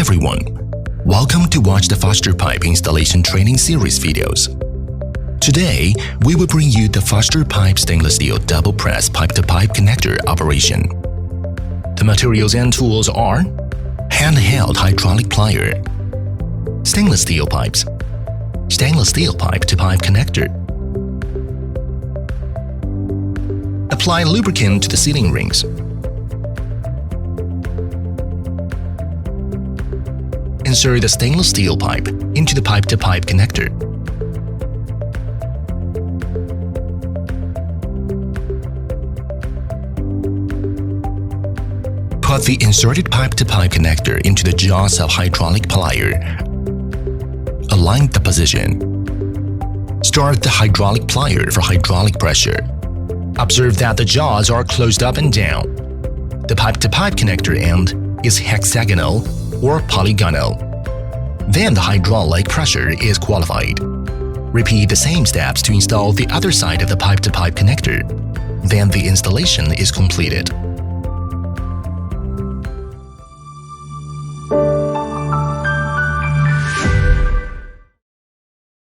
everyone, welcome to watch the FSTpipe installation training series videos. Today, we will bring you the FSTpipe stainless steel double press pipe-to-pipe connector operation. The materials and tools are handheld hydraulic plier, stainless steel pipes, stainless steel pipe-to-pipe connector. Apply lubricant to the sealing rings. Insert the stainless steel pipe into the pipe-to-pipe connector. Put the inserted pipe-to-pipe connector into the jaws of hydraulic plier. Align the position. Start the hydraulic plier for hydraulic pressure. Observe that the jaws are closed up and down. The pipe-to-pipe connector end is hexagonal or polygonal. Then the hydraulic pressure is qualified. Repeat the same steps to install the other side of the pipe-to-pipe connector. Then the installation is completed.